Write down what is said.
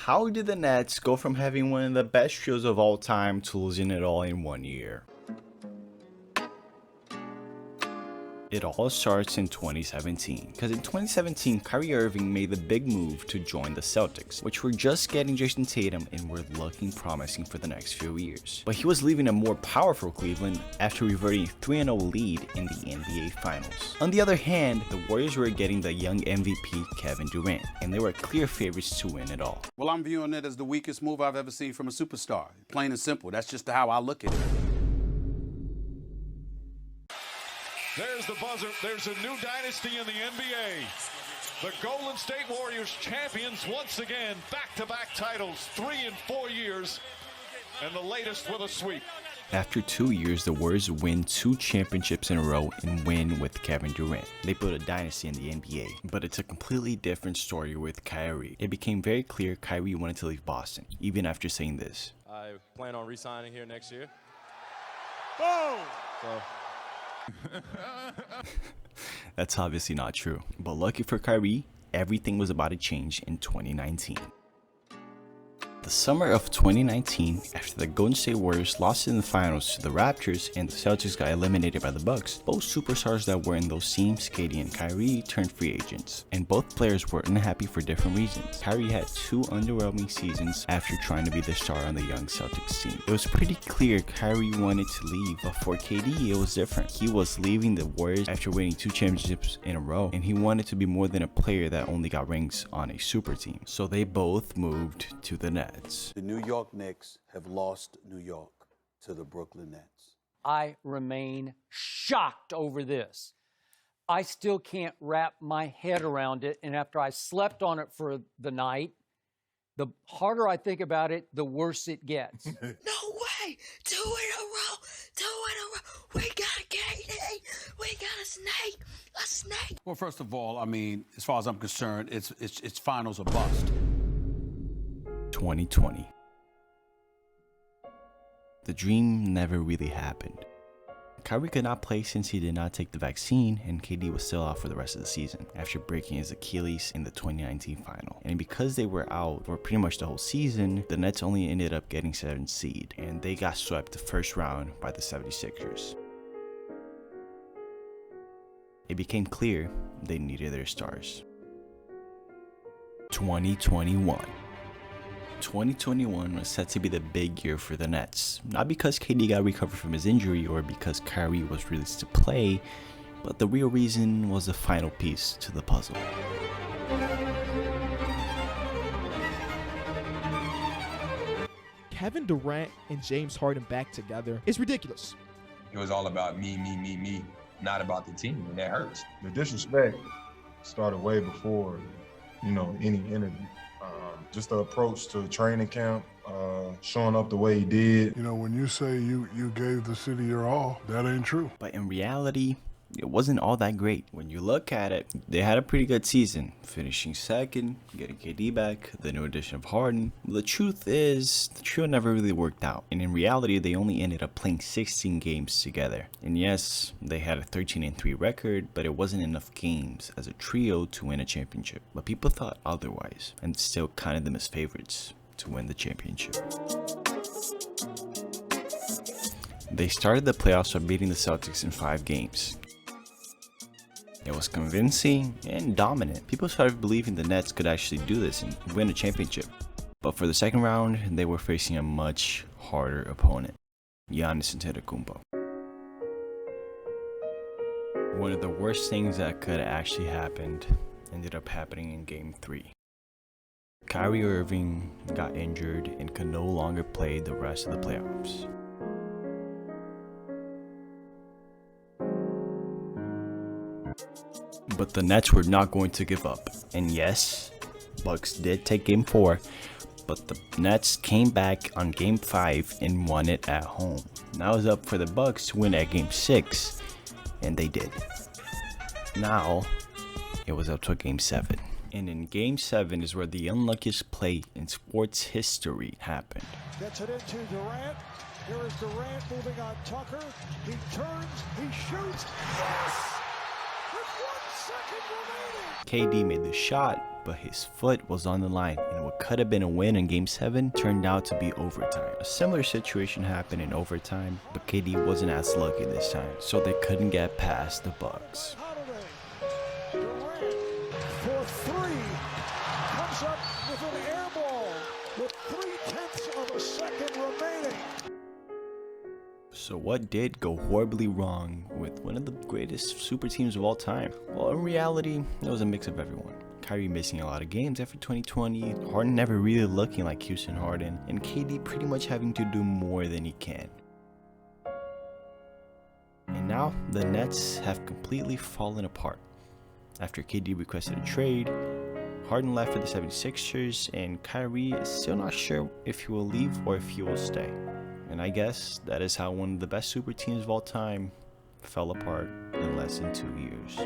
How did the Nets go from having one of the best trios of all time to losing it all in 1 year? It all starts in 2017, because in 2017, Kyrie Irving made the big move to join the Celtics, which were just getting Jason Tatum and were looking promising for the next few years. But he was leaving a more powerful Cleveland after reverting a 3-0 lead in the NBA Finals. On the other hand, the Warriors were getting the young MVP Kevin Durant, and they were clear favorites to win it all. Well, I'm viewing it as the weakest move I've ever seen from a superstar. Plain and simple, that's just how I look at it. There's the buzzer. There's a new dynasty in the NBA. The Golden State Warriors champions once again. Back-to-back titles, 3 in 4 years, and the latest with a sweep. After 2 years, the Warriors win 2 championships in a row and win with Kevin Durant. They built a dynasty in the NBA, but it's a completely different story with Kyrie. It became very clear Kyrie wanted to leave Boston, even after saying this. I plan on re-signing here next year. Boom! So. That's obviously not true, but lucky for Kyrie, everything was about to change in 2019. The summer of 2019, after the Golden State Warriors lost in the finals to the Raptors and the Celtics got eliminated by the Bucks, both superstars that were in those teams, KD and Kyrie, turned free agents, and both players were unhappy for different reasons. Kyrie had 2 underwhelming seasons after trying to be the star on the young Celtics team. It was pretty clear Kyrie wanted to leave, but for KD it was different. He was leaving the Warriors after winning 2 championships in a row, and he wanted to be more than a player that only got rings on a super team. So they both moved to the Nets. The New York Knicks have lost New York to the Brooklyn Nets. I remain shocked over this. I still can't wrap my head around it, and after I slept on it for the night, the harder I think about it, the worse it gets. No way! 2 in a row! 2 in a row! We got a KD! We got a snake! A snake! Well, first of all, I mean, as far as I'm concerned, it's finals or bust. 2020. The dream never really happened. Kyrie could not play since he did not take the vaccine, and KD was still out for the rest of the season after breaking his Achilles in the 2019 final. And because they were out for pretty much the whole season, the Nets only ended up getting 7th seed, and they got swept the first round by the 76ers. It became clear they needed their stars. 2021 was set to be the big year for the Nets, not because KD got recovered from his injury or because Kyrie was released to play, but the real reason was the final piece to the puzzle. Kevin Durant and James Harden back together is ridiculous. It was all about me, not about the team, and that hurts. The disrespect started way before, any interview. Just the approach to training camp, showing up the way he did. When you say you gave the city your all, that ain't true. But in reality, it wasn't all that great. When you look at it, they had a pretty good season, finishing 2nd, getting KD back, the new addition of Harden. The truth is, the trio never really worked out, and in reality, they only ended up playing 16 games together. And yes, they had a 13-3 record, but it wasn't enough games as a trio to win a championship. But people thought otherwise, and still counted them as favorites to win the championship. They started the playoffs by beating the Celtics in 5 games. It was convincing and dominant. People started believing the Nets could actually do this and win a championship. But for the second round, they were facing a much harder opponent, Giannis Antetokounmpo. One of the worst things that could have actually happened ended up happening in Game 3. Kyrie Irving got injured and could no longer play the rest of the playoffs. But the Nets were not going to give up. And yes, Bucks did take Game 4, but the Nets came back on Game 5 and won it at home. Now it's up for the Bucks to win at Game 6, and they did. Now, it was up to Game 7. And in Game 7 is where the unluckiest play in sports history happened. Gets it into Durant. Here is Durant moving on Tucker. He turns, he shoots. Yes! With 1 second remaining. KD made the shot, but his foot was on the line, and what could have been a win in Game 7 turned out to be overtime. A similar situation happened in overtime, but KD wasn't as lucky this time, so they couldn't get past the Bucks. Durant for three, comes up with an air ball with 0.3 of a second remaining. So what did go horribly wrong with one of the greatest super teams of all time? Well, in reality, it was a mix of everyone. Kyrie missing a lot of games after 2020, Harden never really looking like Houston Harden, and KD pretty much having to do more than he can. And now, the Nets have completely fallen apart. After KD requested a trade, Harden left for the 76ers, and Kyrie is still not sure if he will leave or if he will stay. And I guess that is how one of the best super teams of all time fell apart in less than 2 years.